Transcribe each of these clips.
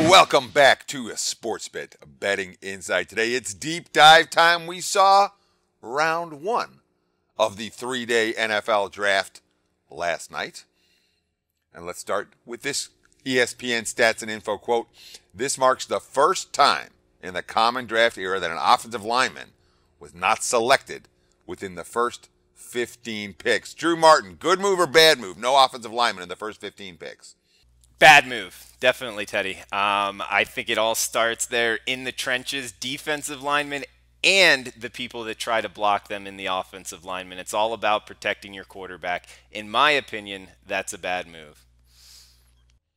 Welcome back to a Sportsbet Betting Insight. Today it's deep dive time. We saw round one of the three-day NFL draft last night. And let's start with this ESPN stats and info quote. This marks the first time in the common draft era that an offensive lineman was not selected within the first 15 picks. Drew Martin, good move or bad move? No offensive lineman in the first 15 picks. Bad move. Definitely, Teddy. I think it all starts there in the trenches, defensive linemen and the people that try to block them in the offensive linemen. It's all about protecting your quarterback. In my opinion, that's a bad move.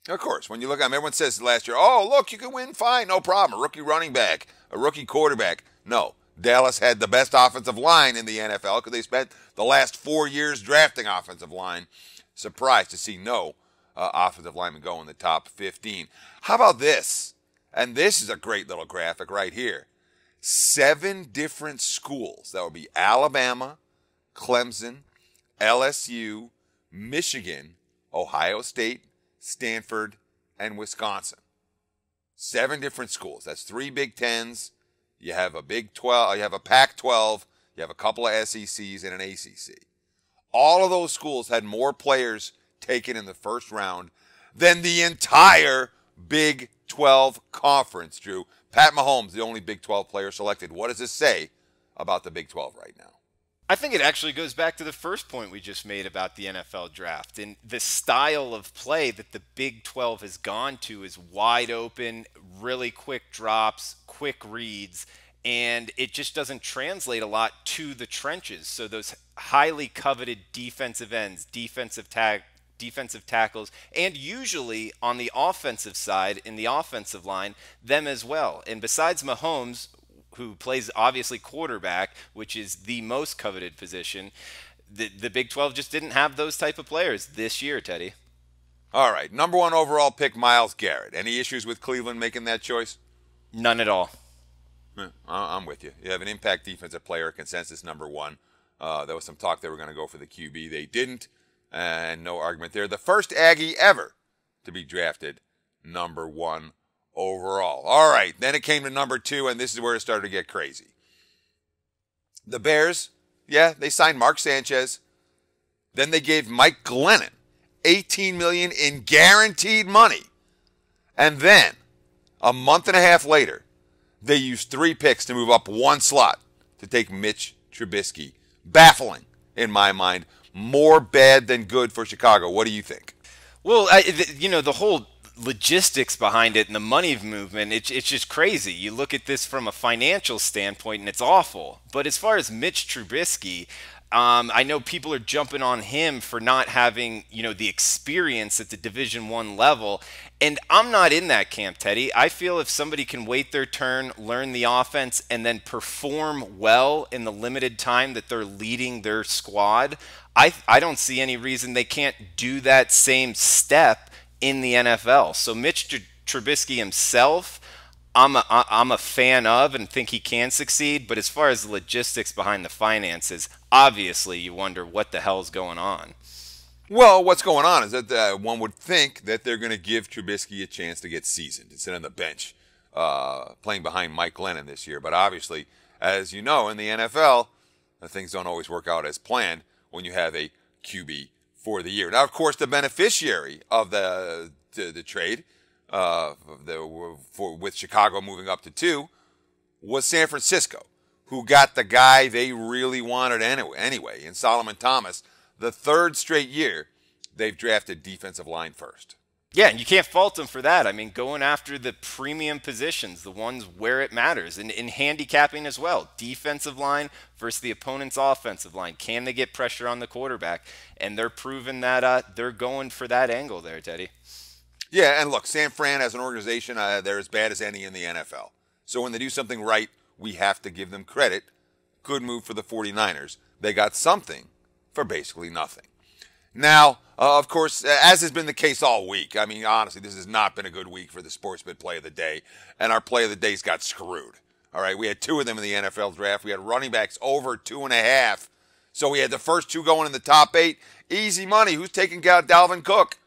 Of course, when you look at them, everyone says last year, oh, look, you can win fine, no problem. A rookie running back, a rookie quarterback. No, Dallas had the best offensive line in the NFL because they spent the last 4 years drafting offensive line. Surprised to see no offensive lineman go in the top 15. How about this? And this is a great little graphic right here. 7 different schools. That would be Alabama, Clemson, LSU, Michigan, Ohio State, Stanford, and Wisconsin. 7 different schools. That's 3 Big Tens. You have a Big 12. You have a Pac-12. You have a couple of SECs and an ACC. All of those schools had more players taken in the first round than the entire Big 12 conference, Drew. Pat Mahomes, the only Big 12 player selected. What does this say about the Big 12 right now? I think it actually goes back to the first point we just made about the NFL draft. And the style of play that the Big 12 has gone to is wide open, really quick drops, quick reads, and it just doesn't translate a lot to the trenches. So those highly coveted defensive ends, defensive tackles, and usually on the offensive side, in the offensive line, them as well. And besides Mahomes, who plays obviously quarterback, which is the most coveted position, the Big 12 just didn't have those type of players this year, Teddy. All right, number 1 overall pick, Myles Garrett. Any issues with Cleveland making that choice? None at all. I'm with you. You have an impact defensive player, consensus number 1. There was some talk they were going to go for the QB. They didn't, and no argument there. The first Aggie ever to be drafted number 1 overall. All right, then it came to number 2, and this is where it started to get crazy. The Bears, they signed Mark Sanchez. Then they gave Mike Glennon $18 million in guaranteed money. And then, a month and a half later, they used 3 picks to move up 1 slot to take Mitch Trubisky. Baffling, in my mind. More bad than good for Chicago. What do you think? Well, the whole logistics behind it and the money movement, it's just crazy. You look at this from a financial standpoint and it's awful. But as far as Mitch Trubisky, I know people are jumping on him for not having, the experience at the Division I level. And I'm not in that camp, Teddy. I feel if somebody can wait their turn, learn the offense, and then perform well in the limited time that they're leading their squad, I don't see any reason they can't do that same step in the NFL. So Mitch Trubisky himself, I'm a fan of and think he can succeed. But as far as the logistics behind the finances, obviously you wonder what the hell's going on. Well, what's going on is that one would think that they're going to give Trubisky a chance to get seasoned and sit on the bench playing behind Mike Glennon this year. But obviously, as you know, in the NFL, things don't always work out as planned when you have a QB for the year. Now, of course, the beneficiary of the trade with Chicago moving up to 2 was San Francisco, who got the guy they really wanted anyway in Solomon Thomas. The 3rd straight year they've drafted defensive line first. Yeah, and you can't fault them for that. I mean, going after the premium positions, the ones where it matters, and in handicapping as well. Defensive line versus the opponent's offensive line. Can they get pressure on the quarterback? And they're proving that they're going for that angle there, Teddy. Yeah, and look, San Fran as an organization, they're as bad as any in the NFL. So when they do something right, we have to give them credit. Good move for the 49ers. They got something for basically nothing. Now, of course, as has been the case all week, I mean, honestly, this has not been a good week for the Sportsbet Play of the Day, and our Play of the Days got screwed. All right, we had 2 of them in the NFL draft. We had running backs over 2.5. So we had the first 2 going in the top 8. Easy money. Who's taking out Dalvin Cook?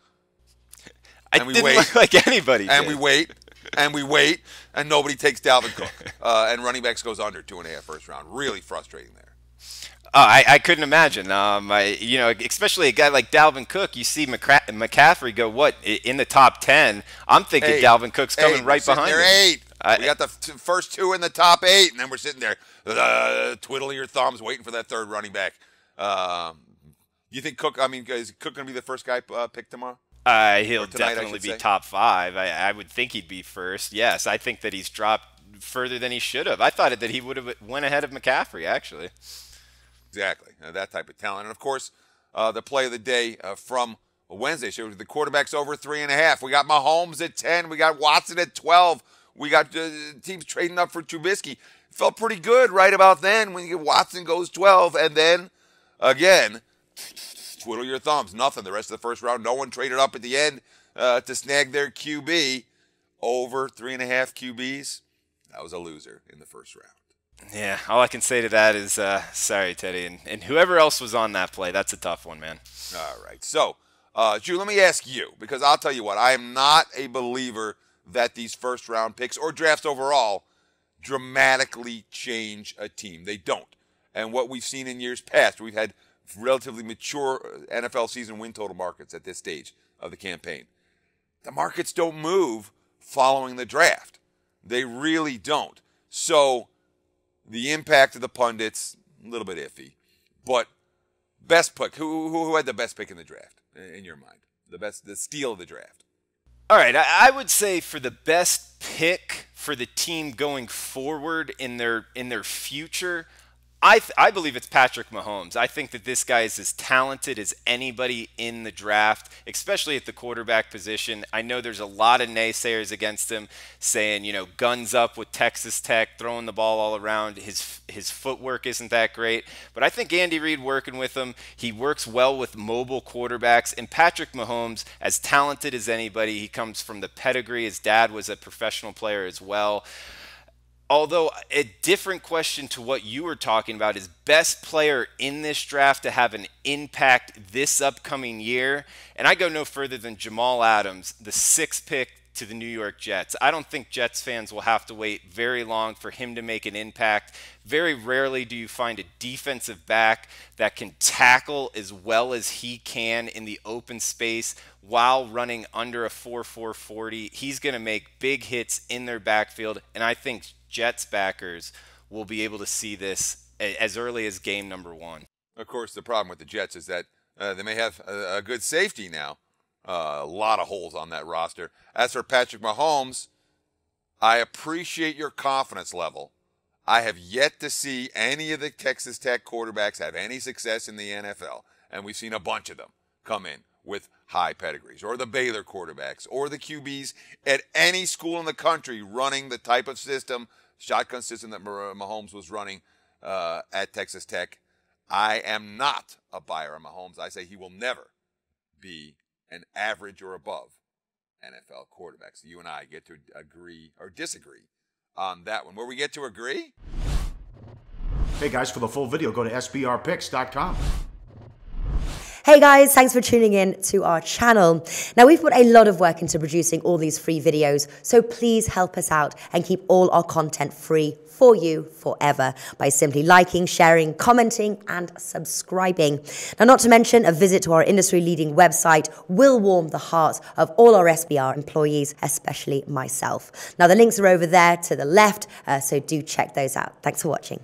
It didn't look like anybody did. And we wait. and we wait, and nobody takes Dalvin Cook. And running backs goes under 2.5 first round. Really frustrating there. I couldn't imagine. Especially a guy like Dalvin Cook, you see McCaffrey go, in the top 10. I'm thinking Dalvin Cook's coming right behind him. 8. We got the first 2 in the top 8, and then we're sitting there twiddling your thumbs, waiting for that third running back. You think Cook? Is Cook going to be the first guy picked tomorrow? He'll definitely be top 5. I would think he'd be first. Yes, I think that he's dropped further than he should have. I thought that he would have went ahead of McCaffrey, actually. Exactly, that type of talent. And, of course, the play of the day from Wednesday showed the quarterbacks over 3.5. We got Mahomes at 10. We got Watson at 12. We got teams trading up for Trubisky. Felt pretty good right about then when Watson goes 12. And then, again, twiddle your thumbs. Nothing. The rest of the first round, no one traded up at the end to snag their QB. Over 3.5 QBs. That was a loser in the first round. Yeah, all I can say to that is sorry, Teddy. And whoever else was on that play, that's a tough one, man. All right. So, Drew, let me ask you, because I'll tell you what, I am not a believer that these first-round picks or drafts overall dramatically change a team. They don't. And what we've seen in years past, we've had relatively mature NFL season win total markets at this stage of the campaign. The markets don't move following the draft. They really don't. So the impact of the pundits, a little bit iffy. But best pick, who had the best pick in the draft, in your mind? The steal of the draft. All right, I would say for the best pick for the team going forward in their future, I believe it's Patrick Mahomes. I think that this guy is as talented as anybody in the draft, especially at the quarterback position. I know there's a lot of naysayers against him saying, guns up with Texas Tech, throwing the ball all around. His footwork isn't that great. But I think Andy Reid working with him, he works well with mobile quarterbacks. And Patrick Mahomes, as talented as anybody, he comes from the pedigree. His dad was a professional player as well. Although a different question to what you were talking about is best player in this draft to have an impact this upcoming year. And I go no further than Jamal Adams, the 6th pick to the New York Jets. I don't think Jets fans will have to wait very long for him to make an impact. Very rarely do you find a defensive back that can tackle as well as he can in the open space while running under a 4.4 40. He's going to make big hits in their backfield, and I think Jets backers will be able to see this as early as game number 1. Of course, the problem with the Jets is that they may have a good safety now. A lot of holes on that roster. As for Patrick Mahomes, I appreciate your confidence level. I have yet to see any of the Texas Tech quarterbacks have any success in the NFL, and we've seen a bunch of them come in with high pedigrees, or the Baylor quarterbacks, or the QBs at any school in the country running the type of system, shotgun system that Mahomes was running at Texas Tech. I am not a buyer of Mahomes. I say he will never be an average or above NFL quarterback. So you and I get to agree or disagree on that one. Where we get to agree? Hey guys, for the full video, go to sbrpicks.com. Hey guys, thanks for tuning in to our channel. Now, we've put a lot of work into producing all these free videos, so please help us out and keep all our content free for you forever by simply liking, sharing, commenting, and subscribing. Now, not to mention, a visit to our industry-leading website will warm the hearts of all our SBR employees, especially myself. Now, the links are over there to the left, so do check those out. Thanks for watching.